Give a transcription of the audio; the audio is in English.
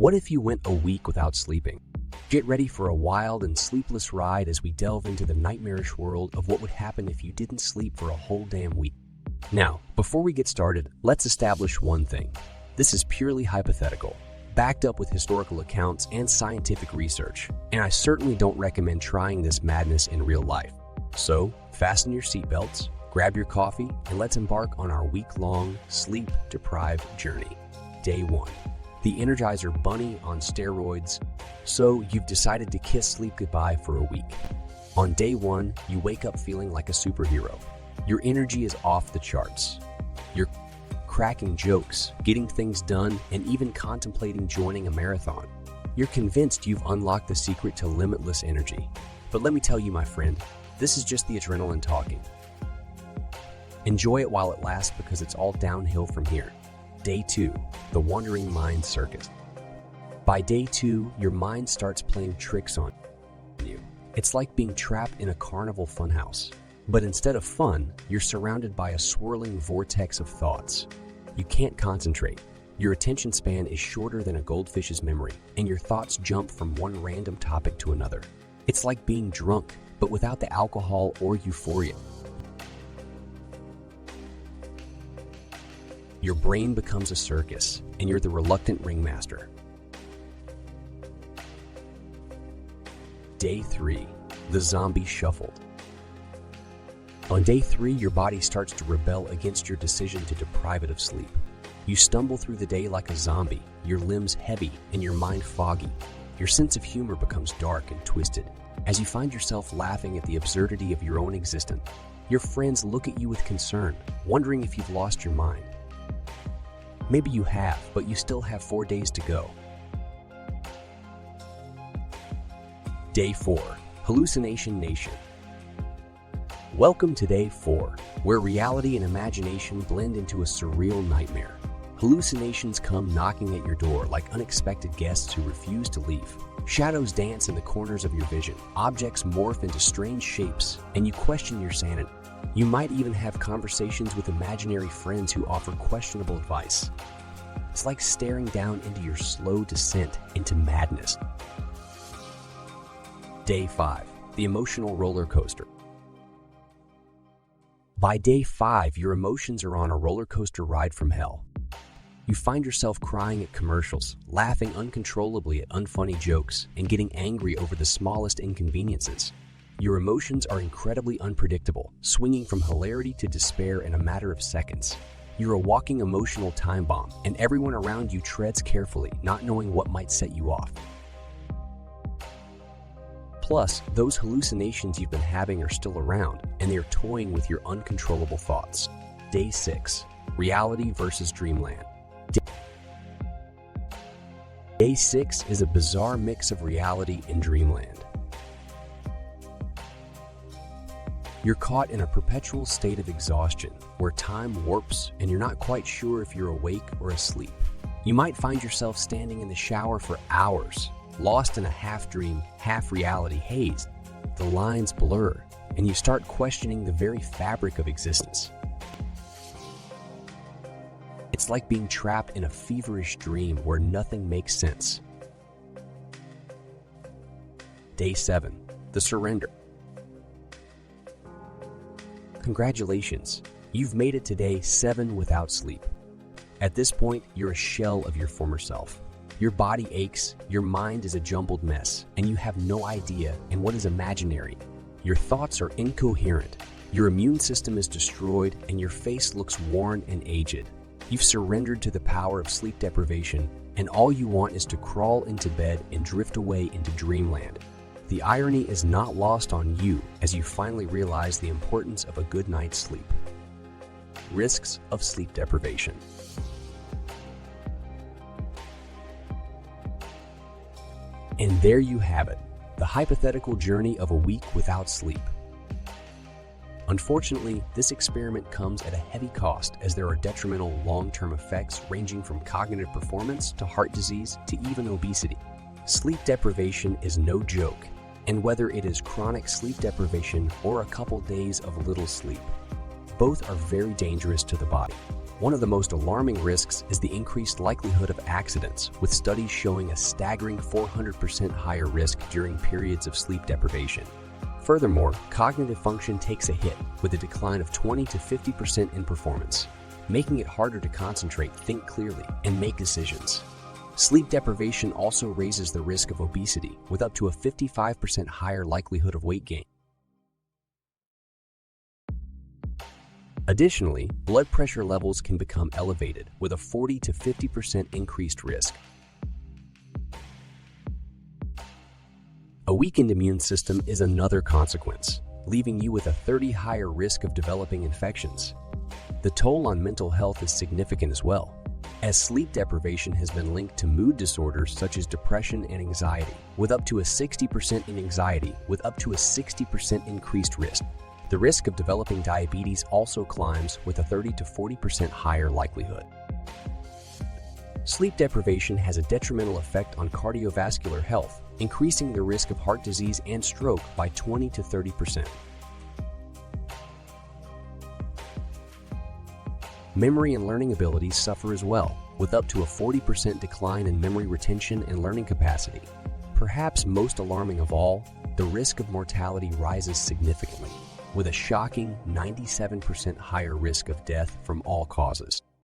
What if you went a week without sleeping? Get ready for a wild and sleepless ride as we delve into the nightmarish world of what would happen if you didn't sleep for a whole damn week. Now, before we get started, let's establish one thing. This is purely hypothetical, backed up with historical accounts and scientific research, and I certainly don't recommend trying this madness in real life. So, fasten your seatbelts, grab your coffee, and let's embark on our week-long, sleep-deprived journey. Day 1. The Energizer Bunny on steroids. So, you've decided to kiss sleep goodbye for a week. On day 1, you wake up feeling like a superhero. Your energy is off the charts. You're cracking jokes, getting things done, and even contemplating joining a marathon. You're convinced you've unlocked the secret to limitless energy. But let me tell you, my friend, this is just the adrenaline talking. Enjoy it while it lasts because it's all downhill from here. Day 2, the Wandering Mind Circus. By day 2, your mind starts playing tricks on you. It's like being trapped in a carnival funhouse. But instead of fun, you're surrounded by a swirling vortex of thoughts. You can't concentrate. Your attention span is shorter than a goldfish's memory, and your thoughts jump from one random topic to another. It's like being drunk, but without the alcohol or euphoria. Your brain becomes a circus, and you're the reluctant ringmaster. Day 3, the Zombie Shuffle. On day 3, your body starts to rebel against your decision to deprive it of sleep. You stumble through the day like a zombie, your limbs heavy and your mind foggy. Your sense of humor becomes dark and twisted, as you find yourself laughing at the absurdity of your own existence. Your friends look at you with concern, wondering if you've lost your mind. Maybe you have, but you still have 4 days to go. Day 4, Hallucination Nation. Welcome to Day 4, where reality and imagination blend into a surreal nightmare. Hallucinations come knocking at your door like unexpected guests who refuse to leave. Shadows dance in the corners of your vision, objects morph into strange shapes, and you question your sanity. You might even have conversations with imaginary friends who offer questionable advice. It's like staring down into your slow descent into madness. Day 5, the emotional roller coaster. By day 5, your emotions are on a roller coaster ride from hell. You find yourself crying at commercials, laughing uncontrollably at unfunny jokes, and getting angry over the smallest inconveniences. Your emotions are incredibly unpredictable, swinging from hilarity to despair in a matter of seconds. You're a walking emotional time bomb, and everyone around you treads carefully, not knowing what might set you off. Plus, those hallucinations you've been having are still around, and they're toying with your uncontrollable thoughts. Day 6, reality versus dreamland. Day 6 is a bizarre mix of reality and dreamland. You're caught in a perpetual state of exhaustion, where time warps and you're not quite sure if you're awake or asleep. You might find yourself standing in the shower for hours, lost in a half-dream, half-reality haze. The lines blur, and you start questioning the very fabric of existence. It's like being trapped in a feverish dream where nothing makes sense. Day 7, the surrender. Congratulations, you've made it to day 7 without sleep. At this point, you're a shell of your former self. Your body aches, your mind is a jumbled mess, and you have no idea in what is imaginary. Your thoughts are incoherent, your immune system is destroyed, and your face looks worn and aged. You've surrendered to the power of sleep deprivation, and all you want is to crawl into bed and drift away into dreamland. The irony is not lost on you as you finally realize the importance of a good night's sleep. Risks of sleep deprivation. And there you have it, the hypothetical journey of a week without sleep. Unfortunately, this experiment comes at a heavy cost as there are detrimental long-term effects ranging from cognitive performance to heart disease to even obesity. Sleep deprivation is no joke, and whether it is chronic sleep deprivation or a couple days of little sleep, both are very dangerous to the body. One of the most alarming risks is the increased likelihood of accidents, with studies showing a staggering 400% higher risk during periods of sleep deprivation. Furthermore, cognitive function takes a hit, with a decline of 20 to 50% in performance, making it harder to concentrate, think clearly, and make decisions. Sleep deprivation also raises the risk of obesity, with up to a 55% higher likelihood of weight gain. Additionally, blood pressure levels can become elevated, with a 40 to 50% increased risk. A weakened immune system is another consequence, leaving you with a 30% higher risk of developing infections. The toll on mental health is significant as well, as sleep deprivation has been linked to mood disorders such as depression and anxiety, with up to a 60% in anxiety, with up to a 60% increased risk. The risk of developing diabetes also climbs, with a 30 to 40% higher likelihood. Sleep deprivation has a detrimental effect on cardiovascular health, increasing the risk of heart disease and stroke by 20 to 30%. Memory and learning abilities suffer as well, with up to a 40% decline in memory retention and learning capacity. Perhaps most alarming of all, the risk of mortality rises significantly, with a shocking 97% higher risk of death from all causes.